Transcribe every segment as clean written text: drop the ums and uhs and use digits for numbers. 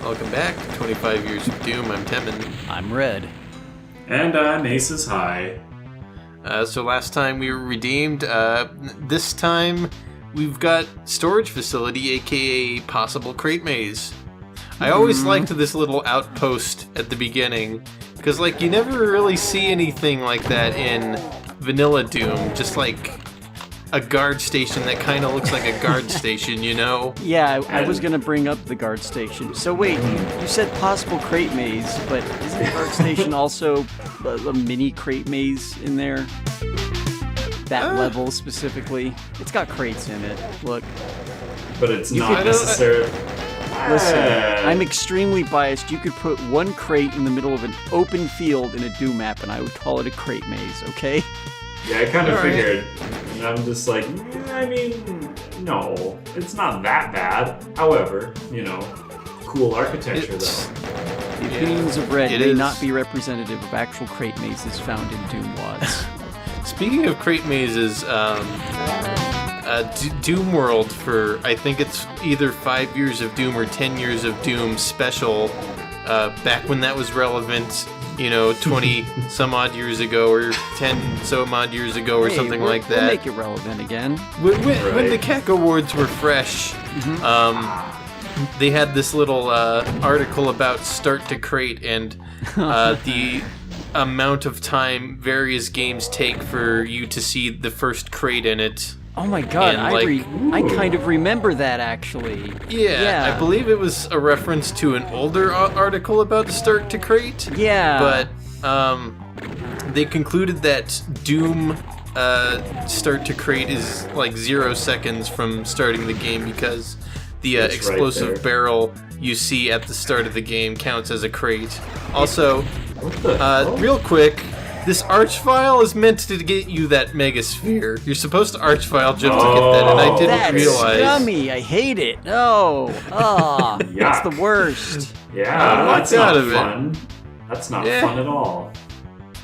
Welcome back to 25 Years of Doom. I'm Temin. I'm Red. And I'm Aces High. So last time we were redeemed. This time we've got storage facility, aka possible crate maze. I always liked this little outpost at the beginning, because you never really see anything like that in vanilla Doom. Just a guard station that kind of looks like a guard station, you know? Yeah, I was going to bring up the guard station. So wait, you said possible crate maze, but isn't the guard station also a mini crate maze in there? That level specifically? It's got crates in it, look. But it's not necessarily... Listen, I'm extremely biased. You could put one crate in the middle of an open field in a Doom map, and I would call it a crate maze, okay? Yeah, I kind of figured. And I'm just like, no, it's not that bad. However, cool architecture, though. The opinions of Red may not be representative of actual crate mazes found in Doom WADs. Speaking of crate mazes, Doom World for, I think it's either 5 years of Doom or 10 years of Doom special, back when that was relevant, 20 some odd years ago, or 10 some odd years ago, or something like that. We'll make it relevant again. When the CAC Awards were fresh, they had this little article about start to crate and the amount of time various games take for you to see the first crate in it. Oh my god, I kind of remember that, actually. Yeah, I believe it was a reference to an older article about start to crate. Yeah. But they concluded that Doom start to crate is 0 seconds from starting the game, because the explosive barrel you see at the start of the game counts as a crate. Also, real quick, this archvile is meant to get you that megasphere. You're supposed to archvile jump to get that, and I didn't realize. That's yummy. I hate it. No. Oh, that's the worst. Yeah, that's not fun. That's not fun at all.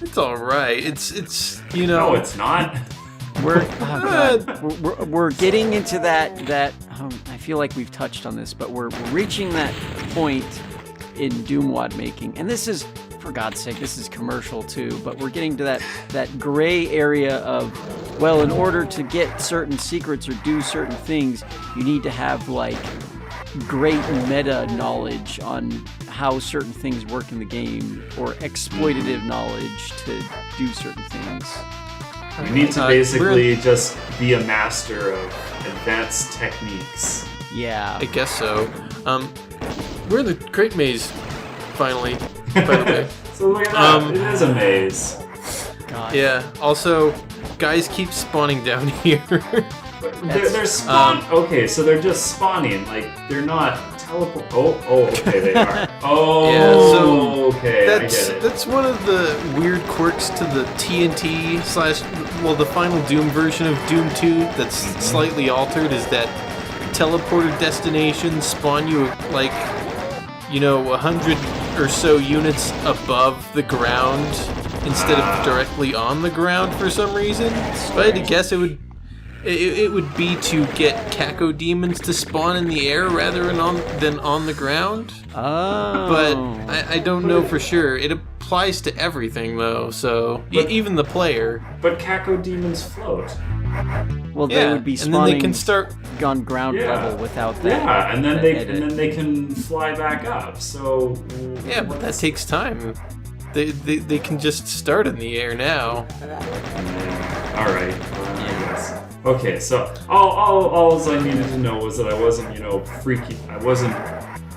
It's all right. It's No, it's not. We're getting into that. I feel like we've touched on this, but we're reaching that point in Doom WAD making, and this is, for God's sake, this is commercial too, but we're getting to that gray area of, well, in order to get certain secrets or do certain things, you need to have great meta knowledge on how certain things work in the game, or exploitative knowledge to do certain things. You need to basically just be a master of advanced techniques. Yeah. I guess so. We're in the crate maze, finally, by the way. So look at that, it is a maze. God. Yeah, also, guys keep spawning down here. They're spawn. Okay, so they're just spawning. They're not teleport. Oh, okay, they are. Oh, yeah, so okay, I get it. That's one of the weird quirks to the TNT the final Doom version of Doom 2 that's slightly altered, is that teleporter destinations spawn you 100 or so units above the ground instead of directly on the ground for some reason. If I had to guess, it would be to get Caco demons to spawn in the air rather than on the ground. Oh. But I don't know for sure. It applies to everything, though, so even the player. But Caco demons float. Well, they would be spawning, and then they can start on ground level without that. Yeah, and then they can fly back up. So yeah, but that takes time. They can just start in the air now. All right. I guess. Okay, so all I needed to know was that I wasn't, freaky.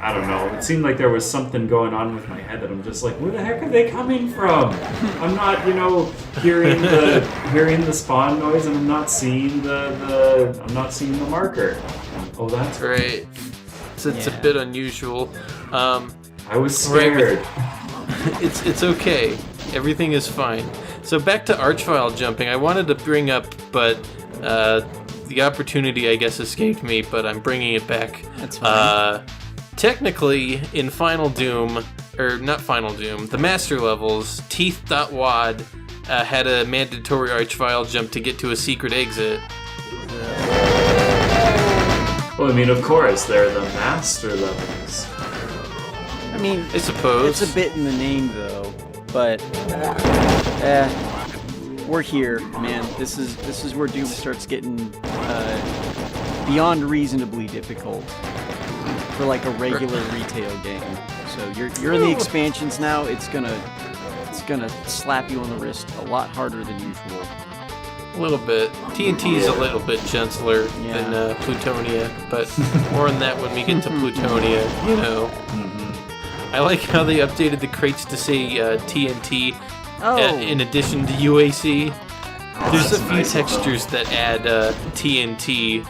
I don't know. It seemed like there was something going on with my head that I'm just like, where the heck are they coming from? I'm not, hearing the spawn noise, and I'm not seeing the marker. Oh, that's right. So it's a bit unusual. I was scared. It's okay. Everything is fine. So back to archvile jumping. I wanted to bring up, but the opportunity, I guess, escaped me. But I'm bringing it back. That's fine. Technically, in Final Doom, or not Final Doom, the master levels, Teeth.wad had a mandatory archvile jump to get to a secret exit. Well, of course, they're the master levels. I mean, I suppose. it's a bit in the name, though. But, we're here, man. This is where Doom starts getting beyond reasonably difficult for like a regular retail game. So you're in the expansions now. It's gonna slap you on the wrist a lot harder than usual. A little bit. TNT is a little bit gentler than Plutonia, but more on that when we get to Plutonia, you know. I like how they updated the crates to say TNT in addition to UAC. There's a few textures that add TNT,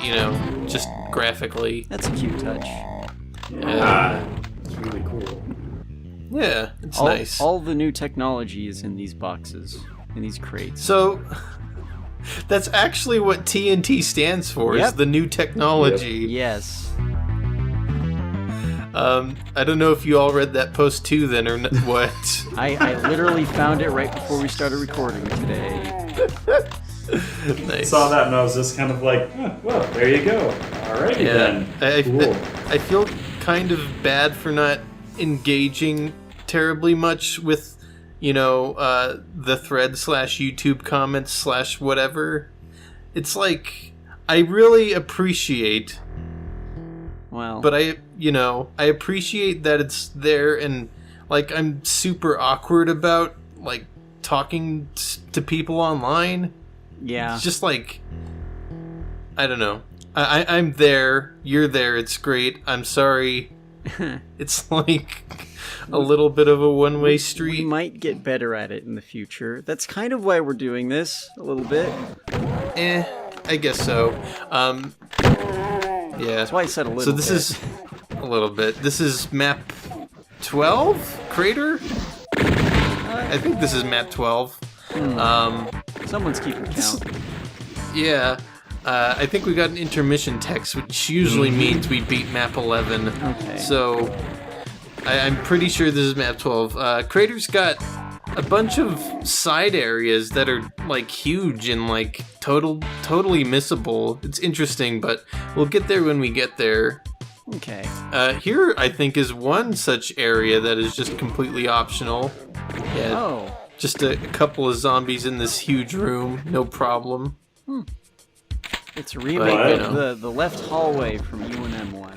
you know, just graphically. That's a cute touch. It's really cool. Yeah, it's nice. All the new technology is in these boxes, in these crates. So, that's actually what TNT stands for, is the new technology. Yes. I don't know if you all read that post too then, or what. I literally found it right before we started recording today. Nice. Saw that and I was just kind of like, well, there you go. Alrighty then. Cool. I feel kind of bad for not engaging terribly much with, you know, the thread / YouTube comments / whatever. It's like, I really appreciate... Well, but I appreciate that it's there, and like I'm super awkward about like talking to people online. Yeah. It's just like, I don't know. I'm there, you're there, it's great. I'm sorry. It's like a little bit of a one-way street. We might get better at it in the future. That's kind of why we're doing this a little bit. I guess so. Yeah. That's why I said a little bit. So this is a little bit. This is map 12? Crater? I think this is map 12. Someone's keeping count. Yeah. I think we got an intermission text, which usually means we beat map 11. Okay. So I'm pretty sure this is map 12. Crater's got a bunch of side areas that are like huge and like totally missable. It's interesting, but we'll get there when we get there. Okay. Here I think is one such area that is just completely optional. Yeah. Oh. Just a couple of zombies in this huge room, no problem. It's a remake of the left hallway from UNM1.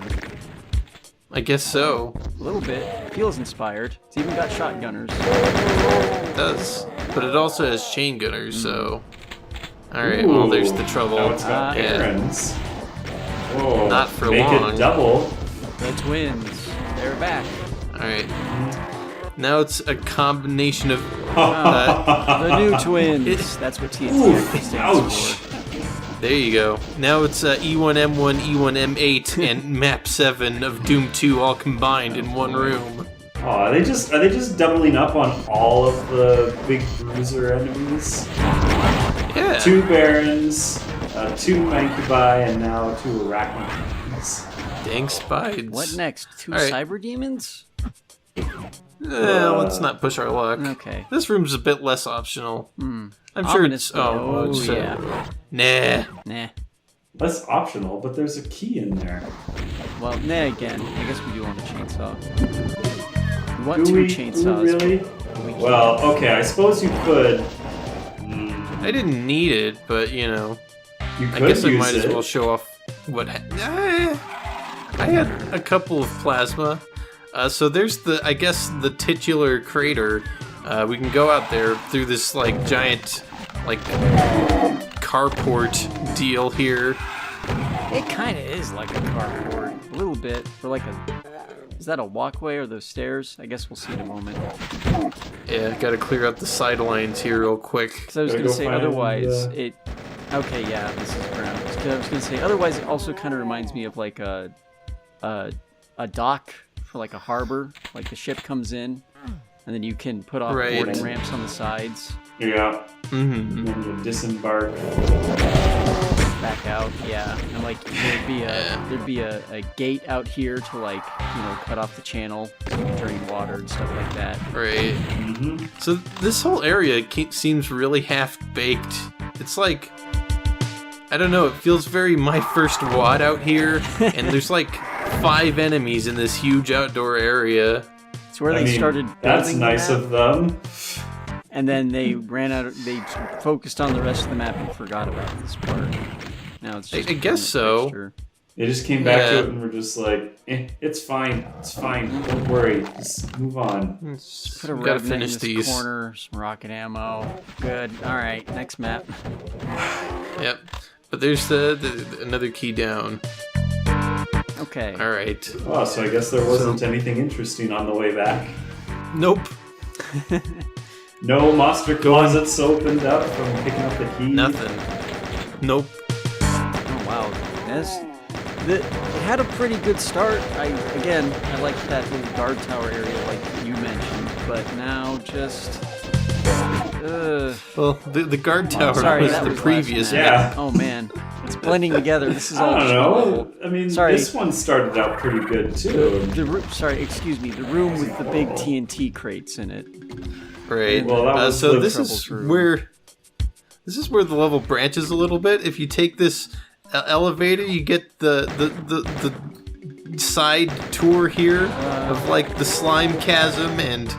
I guess so. A little bit. Feels inspired. It's even got shotgunners. It does. But it also has chain gunners, so... Alright, well, there's the trouble. Now it's got errands. Whoa. Not for Make long. it double. The twins. They're back. Alright. Now it's a combination of... The new twins. That's what TNT stands for. There you go. Now it's E1M1, E1M8, and Map 7 of Doom 2 all combined in one room. Oh, are they just doubling up on all of the big bruiser enemies? Yeah. 2 Barons, 2 Mancubi, and now 2 Arachnoids. Dang spides. What next? 2 All right. cyber demons? Let's not push our luck. Okay. This room's a bit less optional. I'm sure Ominous, it's... Oh, it's, yeah. Nah. That's optional, but there's a key in there. Well, nah again. I guess we do want a chainsaw. We want Do 2 we chainsaws. really? We can't. Well, okay, I suppose you could. I didn't need it, but, you know... You I could guess I use might it. as well show off what... I had a couple of plasma. So there's I guess, the titular crater. We can go out there through this, like, giant, like, carport deal here. It kind of is like a carport. A little bit. For like a... Is that a walkway or those stairs? I guess we'll see in a moment. Yeah, gotta clear out the sidelines here real quick. Because I was Gotta going to go say, find, otherwise, it... Okay, yeah, this is ground. 'Cause I was going to say, otherwise, it also kind of reminds me of, like, a dock for, like, a harbor. Like, the ship comes in, and then you can put off boarding ramps on the sides. Yeah. Mm-hmm. And then you disembark. Back out, yeah. And, like, there'd be a gate out here to, like, you know, cut off the channel so you can drain water and stuff like that. Right. Mm-hmm. So this whole area seems really half-baked. It's like... I don't know, it feels very My First WOD out here, and there's like 5 enemies in this huge outdoor area. It's where they started building That's the nice map, of them. and then they they focused on the rest of the map and forgot about this part. Now it's just I guess so. fixture. They just came back Yeah. to it and were just like, it's fine. It's fine. Don't worry. Just move on. Put a We gotta revenant finish in this these. corner, some rocket ammo. Good. All right, next map. Yep. But there's another key down. Okay. All right. Oh, so I guess there wasn't anything interesting on the way back. Nope. No monster closets opened up from picking up the key. Nothing. Nope. Oh wow, it had a pretty good start. I liked that little guard tower area like you mentioned, but now just. Well, the guard tower Sorry, was that the was previous last Yeah. map. Oh man, it's blending together. This is I all. don't know. I mean, Sorry. this one started out pretty good too. Excuse me. The room with the big TNT crates in it. Right. Well, that was so the this is troubles room. where the level branches a little bit. If you take this elevator, you get the side tour here of like the slime chasm and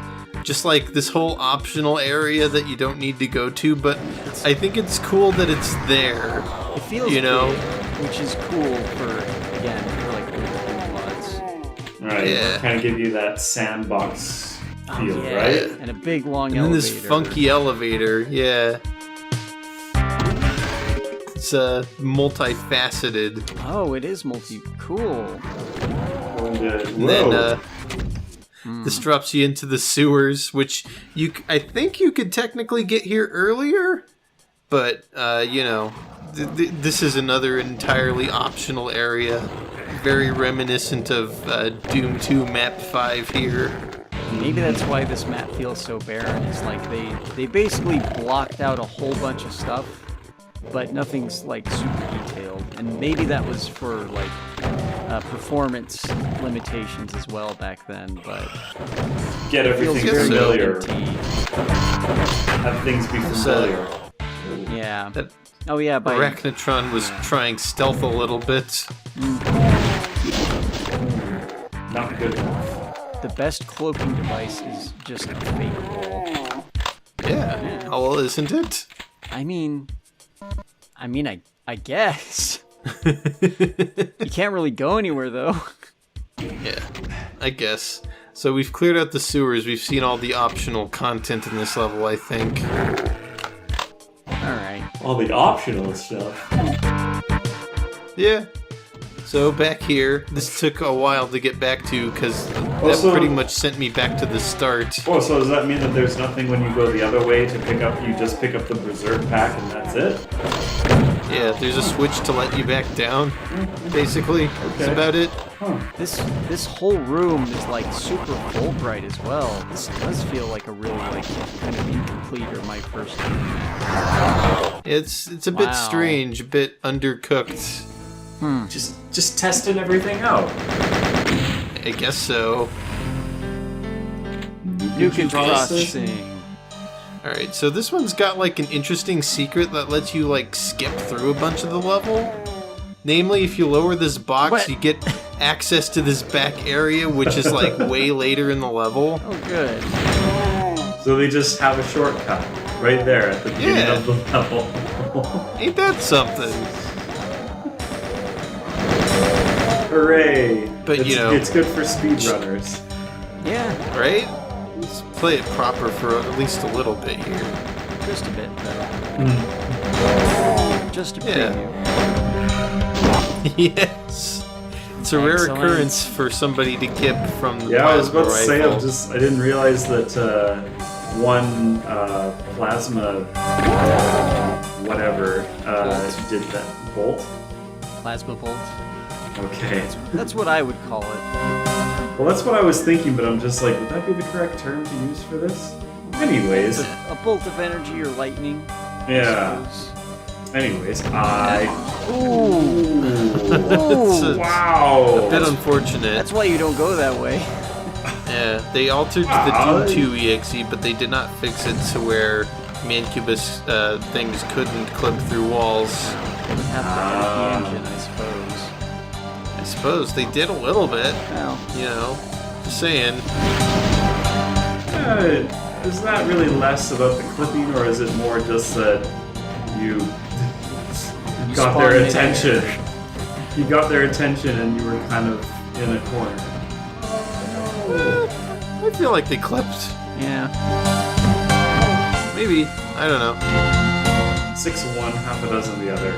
just like this whole optional area that you don't need to go to. But I think it's cool that it's there. It feels You know? big, which is cool for like old mods. Right. Yeah. Kind of give you that sandbox feel, Yeah, right? and a big long And then elevator. this funky elevator, yeah. It's multifaceted. Oh, it is cool. And then this drops you into the sewers, which I think you could technically get here earlier, but this is another entirely optional area, very reminiscent of Doom 2 Map 5 here. Maybe that's why this map feels so barren. It's like they basically blocked out a whole bunch of stuff, but nothing's like super detailed. And maybe that was for like performance limitations as well back then. But Get it feels everything very familiar. empty. Have things be familiar. Yeah. That Oh yeah. By Arachnotron was trying stealth a little bit. Not good enough. the best cloaking device is just a fake wall. Yeah. Oh, well, isn't it? I mean, I guess. You can't really go anywhere, though. Yeah, I guess. So we've cleared out the sewers. We've seen all the optional content in this level, I think. Alright. All the optional stuff. Yeah. So back here, this took a while to get back to because that Also- pretty much sent me back to the start. Oh, so does that mean that there's nothing when you go the other way to pick up, you just pick up the Berserk pack and that's it? Yeah, there's a switch to let you back down, basically. That's Okay. about it. Huh. This whole room is like super Fulbright as well. This does feel like a really like kind of incomplete or my first time. It's a bit Wow. strange, a bit undercooked. Just testing everything out. I guess so. New processing. Alright, so this one's got like an interesting secret that lets you like skip through a bunch of the level. Namely, if you lower this box, What? you get access to this back area, which is like way later in the level. Oh, good. So they just have a shortcut right there at the beginning Yeah. of the level. Ain't that something? Hooray! But, you know- it's good for speedrunners. Yeah, Right? Let's play it proper for at least a little bit here. just a bit though. Just a Yeah. preview. Yes. It's a rare Excellent. occurrence for somebody to gip from the Yeah, I was plasma about to say, rifle. I didn't realize that one plasma whatever did that. Bolt? Plasma bolt. Okay. That's what I would call it. Well, that's what I was thinking, but I'm just like, would that be the correct term to use for this? Anyways, A bolt of energy or lightning. I yeah. suppose. Anyways, Ooh. It's a wow. bit unfortunate. That's why you don't go that way. Yeah, they altered Wow. the Doom 2 EXE, but they did not fix it to where Mancubus things couldn't clip through walls. Would have to edit the engine, I suppose. I suppose they did a little bit. Well, You know, just saying. Is that really less about the clipping, or is it more just that you got spawned their in attention? You got their attention and you were kind of in a corner. I feel like they clipped. yeah. Maybe. I don't know. 6 of one, half a dozen of the other.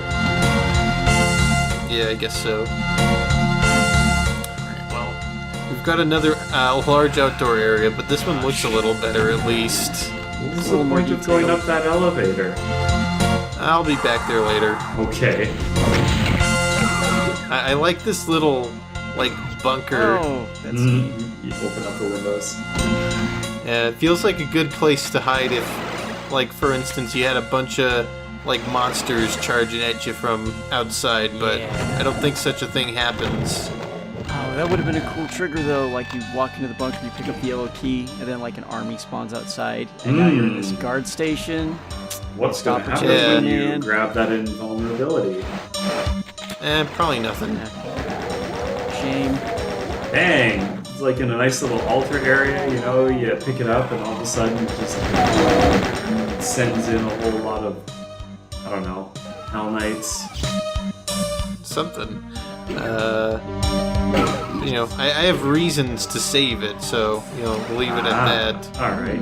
Yeah, I guess so. Alright, well, we've got another large outdoor area, but this one looks a little better at least. What's the point of going up that elevator? I'll be back there later. Okay. I like this little, like, bunker. Oh, that's neat. You open up the windows. Yeah, it feels like a good place to hide if, like, for instance, you had a bunch of, like, monsters charging at you from outside, but Yeah. I don't think such a thing happens. Oh, that would have been a cool trigger though. Like you walk into the bunker, you pick up the yellow key, and then like an army spawns outside, and now you're in this guard station. What's going to happen Yeah. when you Man. grab that invulnerability? Probably nothing. Shame. Dang! It's like in a nice little altar area, you know, you pick it up and all of a sudden it just sends in a whole lot of, I don't know, Hell Knights. Something. You know, I have reasons to save it, so, you know, we'll leave it at that. Alright.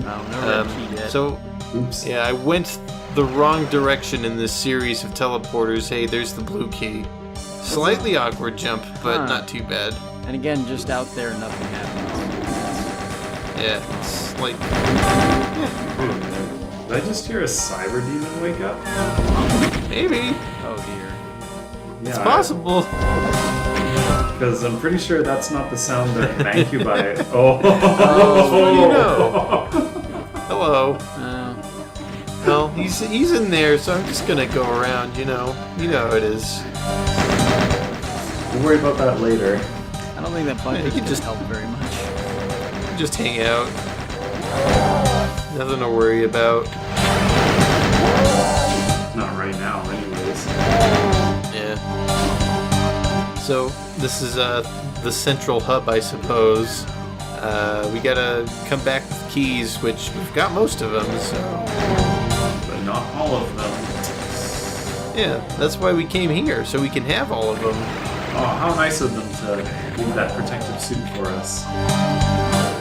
Oh, no red key yet. So, Oops. yeah, I went the wrong direction in this series of teleporters. Hey, there's the blue key. Slightly awkward jump, but Huh. not too bad. And again, just out there, nothing happens. Yeah, it's like... Wait a minute. Did I just hear a cyber demon wake up? Maybe. Oh dear. Yeah, It's possible. Because I'm pretty sure that's not the sound that thank you by. Oh, what do you know? Hello. Oh. Well, he's in there, so I'm just gonna go around, you know. You know how it is. We'll worry about that later. I don't think that bunker you can just just- help very much. Just hang out. Nothing to worry about. Not right now, anyways. Yeah. So, this is the central hub, I suppose. We gotta come back with keys, which we've got most of them, so... But not all of them. Yeah, that's why we came here, so we can have all of them. Oh, how nice of them to leave that protective suit for us.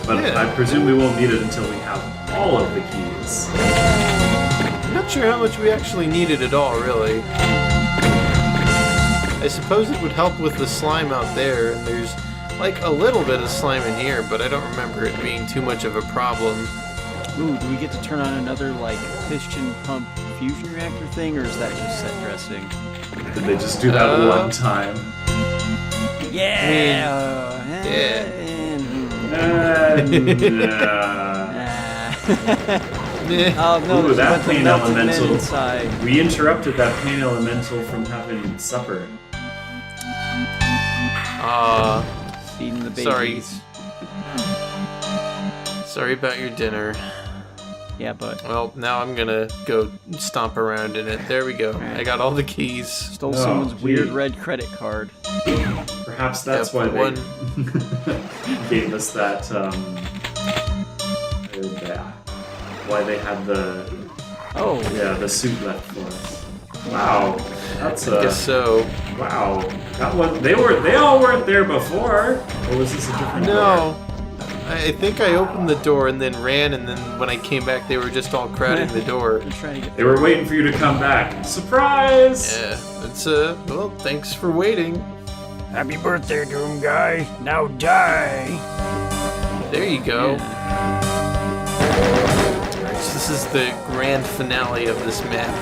But Yeah. I presume we won't need it until we have all of the keys. I'm not sure how much we actually needed at all, really. I suppose it would help with the slime out there, and there's like a little bit of slime in here, but I don't remember it being too much of a problem. Ooh, do we get to turn on another like piston pump fusion reactor thing, or is that just set dressing? Did they just do that one time? Yeah. Meh. Oh no, Ooh, there's a that bunch of pain melted men elemental. inside. We interrupted that pain elemental from having supper. Feeding the Sorry. babies. Sorry about your dinner. Yeah, but Well, now I'm gonna go stomp around in it. There we go. I got all the keys. stole Oh, someone's weird gee. red credit card. Perhaps that's Yep, why they one. gave us that. Yeah. Why they had the Oh, the suit left for us. Wow, that's I guess so. wow. That was they all weren't there before. Or was this a different door? No. I think I opened the door and then ran, and then when I came back, they were just all crowding the door. I'm trying to get. They were waiting for you to come back. Surprise! Yeah, it's well, thanks for waiting. Happy birthday, Doom Guy. Now die. There you go. Alright, so this is the grand finale of this map.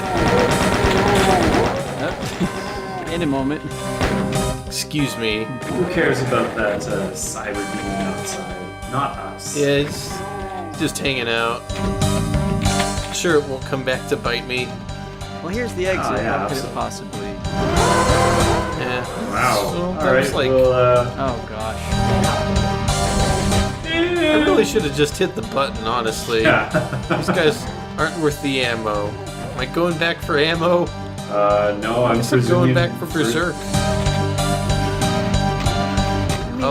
In a moment. Excuse me. Who cares about that cyber demon outside? Not us. Yeah, it's just hanging out. Sure, it won't come back to bite me. Well, here's the exit. Oh, yeah, How could it absolutely. possibly? Yeah. Wow. So All that right. was like, Well, Oh gosh. I really should have just hit the button, honestly. yeah. These guys aren't worth the ammo. Am I going back for ammo? No, I'm I guess I'm presuming going back for Berserk.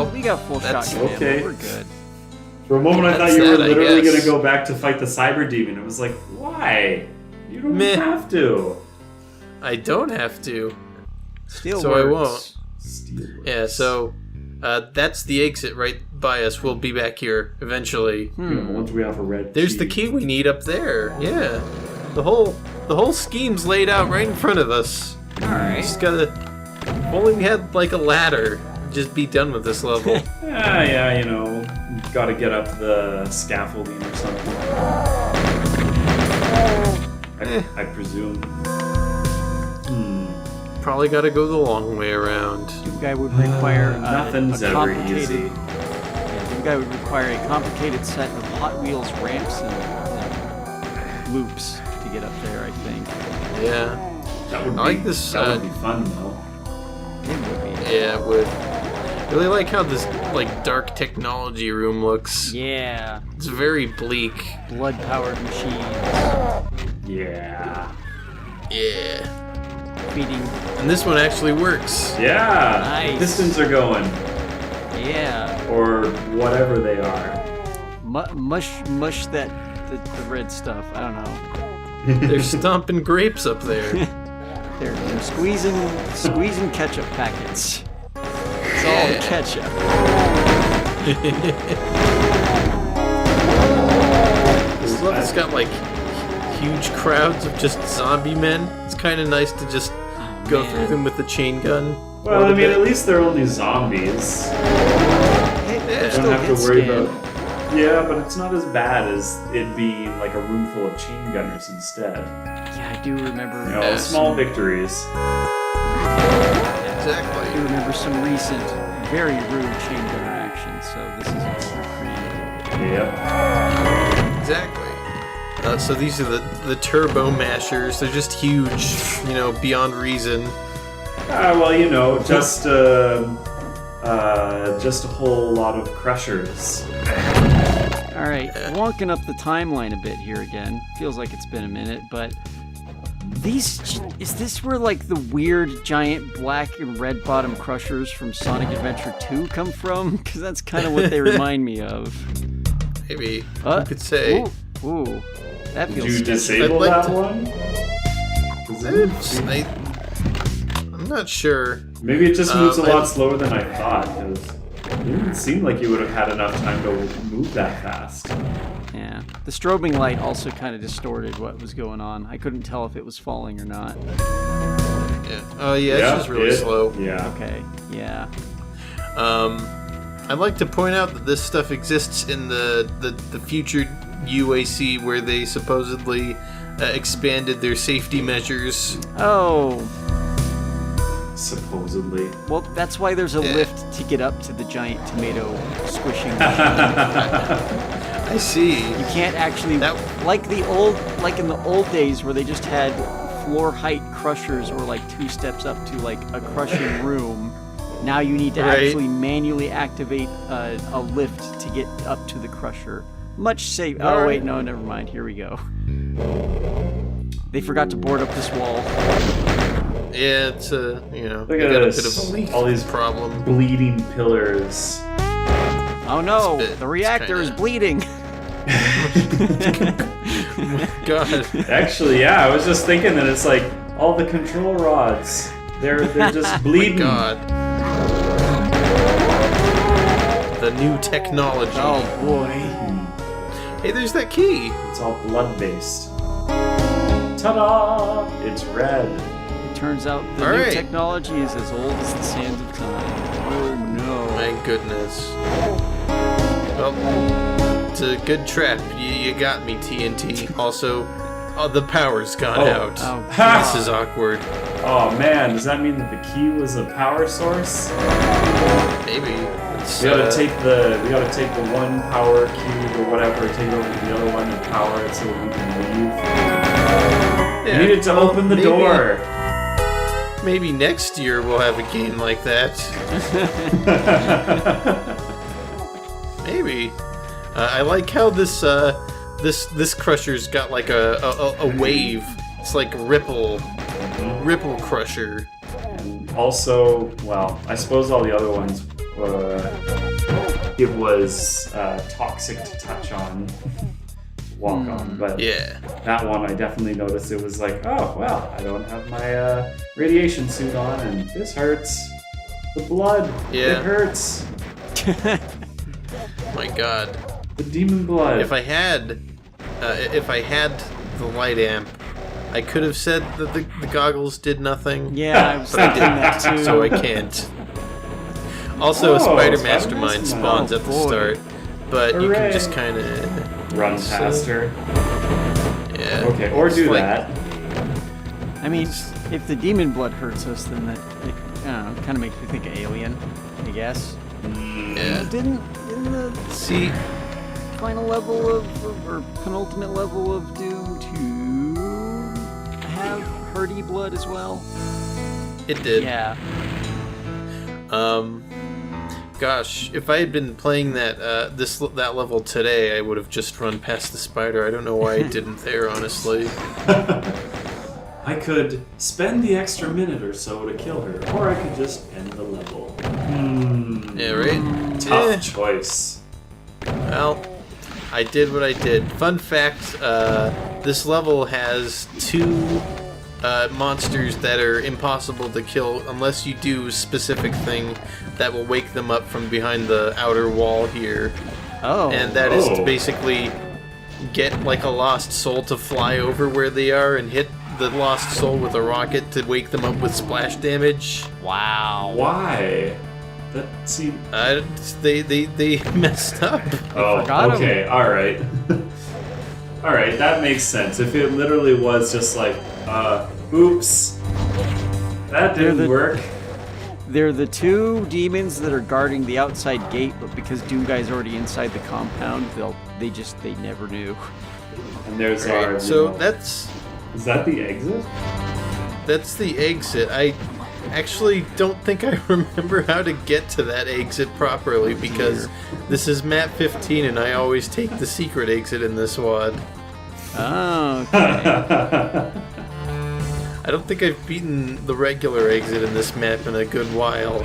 Well, we got full that's- shotgun ammo. okay. We're good. For a moment, I thought That's you were that, I literally guess. going to go back to fight the cyber demon. It was like, why? You don't Meh. have to. I don't have to. Still So I won't. Steelworks. Yeah, so that's the exit right by us. We'll be back here eventually. You know, once we have a red There's the key we need up there. Yeah. The whole scheme's laid out right in front of us. Alright. Just gotta... If only we had like a ladder. Just be done with this level. Yeah, you know, got to get up the scaffolding or something. I presume. Probably gotta go the long way around. Doom Guy would require Nothing's a ever complicated. easy. Yeah, Doom Guy would require a complicated set of Hot Wheels ramps and loops to get up there. I think Yeah. That would be, I like this, That would be fun, though. it would be. Yeah, it would. Really like how this like dark technology room looks. Yeah, It's very bleak. blood-powered machines Yeah. Yeah. feeding. And this one actually works. Yeah. Nice. Pistons are going, Yeah, or whatever they are. mush that the red stuff. I don't know. They're stomping grapes up there. They're squeezing ketchup packets. It's all Yeah. ketchup. This level's got like huge crowds of just zombie men. It's kind of nice to just go man. through them with the chain gun. Well, I mean, at least they're only zombies. Hey, Yeah. they're You still don't have to get worry scanned. about. Yeah, but it's not as bad as it being like a room full of chain gunners instead. Yeah, I do remember. You know, Yeah. small victories. I Exactly. do remember some recent, very rude chain gunner action. So this is pretty. Yep. Exactly. So these are the turbo mashers. They're just huge, beyond reason. Well, you know, just a whole lot of crushers. All right, wonking up the timeline a bit here again. Feels like it's been a minute, but is this where like the weird giant black and red bottom crushers from Sonic Adventure 2 come from? Because that's kind of what they remind me of. Maybe you could say. Ooh, that Did feels you sketchy. disable I'd like that to- one? 'Cause it- I'm not sure. Maybe it just moves a I- lot slower than I thought, because it didn't seem like you would have had enough time to move that fast. Yeah, the strobing light also kind of distorted what was going on. I couldn't tell if it was falling or not. Yeah. Oh yeah, it's just really slow. Yeah. Okay, yeah. I'd like to point out that this stuff exists in the future UAC where they supposedly expanded their safety measures. Oh, Supposedly. well, that's why there's a Yeah. lift to get up to the giant tomato squishing. I see. You can't actually That- like in the old days where they just had floor height crushers or like 2 steps up to like a crushing room. Now you need to Right. actually manually activate a lift to get up to the crusher. Much safe. Oh Alright. wait, no, never mind. Here we go. They forgot to board up this wall. Yeah, it's Look they at got a this. bit of a leak All these problem. bleeding pillars. Oh no, It's the reactor is kinda- bleeding. God. Actually, yeah, I was just thinking that it's like all the control rods. They're just bleeding. God. The new technology. Oh boy. Hey, there's that key. It's all blood based. Ta-da! It's red. It turns out the All new right. technology is as old as the sands of time. Oh no. My goodness. Well, it's a good trap. You got me, TNT. Also, the power's gone Oh. out. Oh, This is awkward. Oh man, does that mean that the key was a power source? Maybe. It's, We gotta take the one power cube or whatever, take over to the other one and power it so that we can leave. yeah, We needed to open the maybe- door. Maybe next year we'll have a game like that. Maybe. I like how this crusher's got like a wave. It's like ripple crusher. And also, well, I suppose all the other ones it was toxic to touch on, walk on. But Yeah. that one I definitely noticed. It was like, oh well, I don't have my radiation suit on, and this hurts. The blood, Yeah. it hurts. My God. The demon blood. If I had the light amp, I could have said that the goggles did nothing. Yeah, I was But I thinking didn't, that too. so I can't. Also, a Spider Mastermind Mastermind. spawns Oh, at the boy. start, but you Hooray. can just kind of Run past her. Yeah. Okay, or It's do like- that. I mean, if the demon blood hurts us, then that I don't know, kind of makes me think of Alien, I guess. Yeah. Didn't the See, final level or penultimate level of Doom 2 have Hardy blood as well? it did. Yeah. Gosh, if I had been playing that that level today, I would have just run past the spider. I don't know why I didn't there, honestly. I could spend the extra minute or so to kill her, or I could just end the level. Yeah, right? Tough Eh, choice. well, I did what I did. Fun fact, this level has 2 monsters that are impossible to kill unless you do a specific thing that will wake them up from behind the outer wall here. Oh. And that is to Oh. basically get like a lost soul to fly over where they are and hit the lost soul with a rocket to wake them up with splash damage. Wow. Why? That seemed. They messed up. Oh, forgot 'em. okay, alright. Alright, that makes sense. If it literally was just like, oops. That They're didn't the- work. They're the 2 demons that are guarding the outside gate, but because Doom Guy's already inside the compound, they never knew. And there's Right, our. so you know- that's Is that the exit? the exit. I actually don't think I remember how to get to that exit properly because this is map 15 and I always take the secret exit in this WAD. Oh, okay. I don't think I've beaten the regular exit in this map in a good while.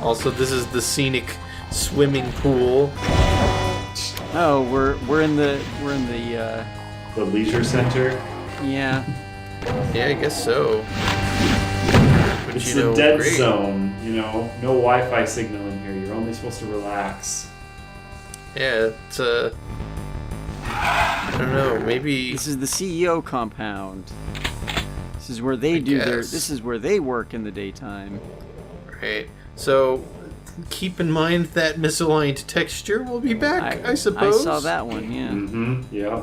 Also, this is the scenic swimming pool. Oh, we're in the The leisure center. yeah. Yeah, I guess so. But It's you know, the dead great. zone, you know. No Wi-Fi signal in here. You're only supposed to relax. Yeah, it's I don't know, maybe. This is the CEO compound. This is where they I do their. guess. This is where they work in the daytime. Right. So, keep in mind that misaligned texture will be back, I suppose. I saw that one. Yeah. Mm-hmm. Yeah.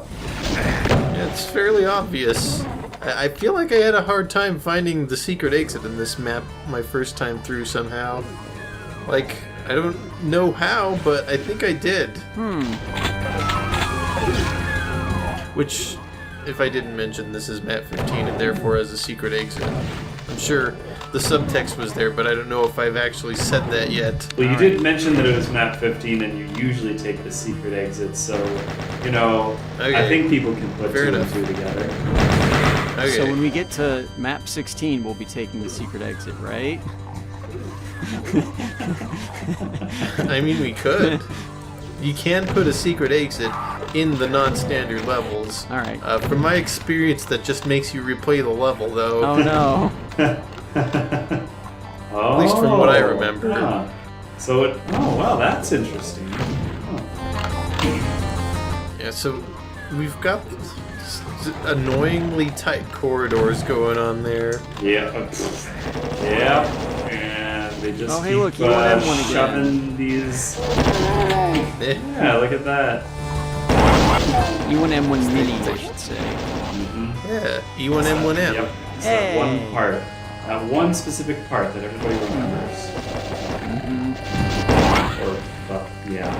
Yeah, it's fairly obvious. I feel like I had a hard time finding the secret exit in this map my first time through somehow. Like, I don't know how, but I think I did. Which, if I didn't mention, this is map 15 and therefore has a secret exit. I'm sure the subtext was there, but I don't know if I've actually said that yet. Well, you did mention that it was map 15 and you usually take the secret exit, so, you know, I Okay. think people can put Fair 2 enough. and 2 together. Okay. So when we get to map 16, we'll be taking the secret exit, right? I mean, we could. You can put a secret exit in the non-standard levels. All right. From my experience, that just makes you replay the level, though. Oh no. Oh, least from what I remember. yeah. So it. Oh, wow, that's interesting. Huh. Yeah, so we've got annoyingly tight corridors going on there. Yeah. Yeah. And they just Oh, hey, keep look, you want M1 again. shoving these. Eh, Yeah, look at that. E1M1 Mini, I should say. yeah, E1M1M. Yep. It's Hey. that one part. That one specific part that everybody remembers. Or, yeah.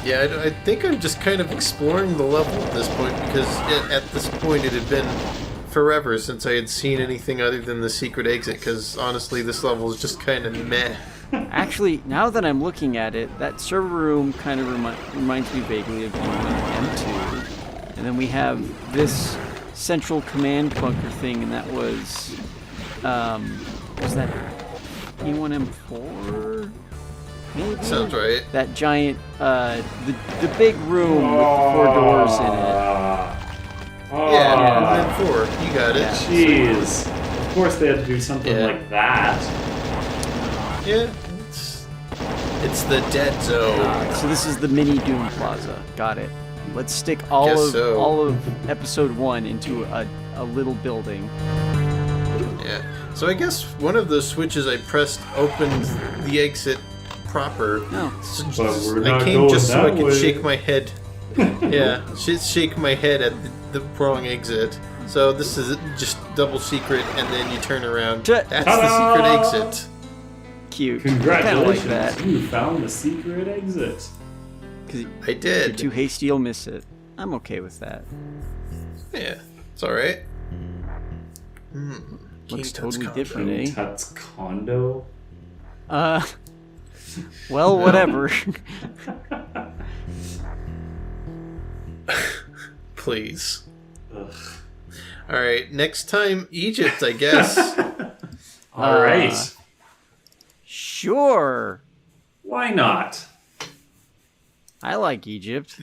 Yeah, I think I'm just kind of exploring the level at this point because at this point it had been forever since I had seen anything other than the secret exit because honestly this level is just kind of meh. Actually, now that I'm looking at it, that server room kind of reminds me vaguely of M2. And then we have this central command bunker thing, and that was Was that E1M4? Maybe? Sounds right. That giant, the big room with 4 doors in it. Yeah, and 4. You got it. Jeez. Of course they had to do something like that. Yeah. It's the dead zone. So this is the mini Doom Plaza. Got it. Let's stick all of episode 1 into a little building. Yeah. So I guess one of those switches I pressed opened the exit proper. No. But we're I not came going just so that I could way. shake my head. Yeah, shake my head at the wrong exit. So this is just double secret, and then you turn around. That's the secret exit. Cute. Congratulations, Kinda like that. you found the secret exit. Because I you're did. too hasty, you'll miss it. I'm okay with that. Yeah, it's all right. Looks King Tut's totally condo. different, eh? Tut's condo. Well, whatever. Please. Ugh. All right, next time Egypt, I guess. All right. Sure. Why not? I like Egypt.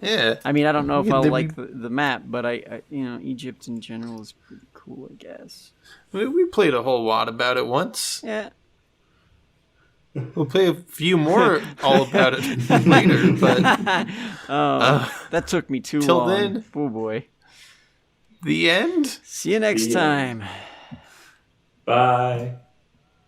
Yeah. I mean, I don't know if Yeah, I'll they- like the map, but I Egypt in general is pretty cool, I guess. We played a whole lot about it once. Yeah. We'll play a few more all about it later, but That took me too till long. then- Oh boy. the end? See you next Yeah. time. Bye.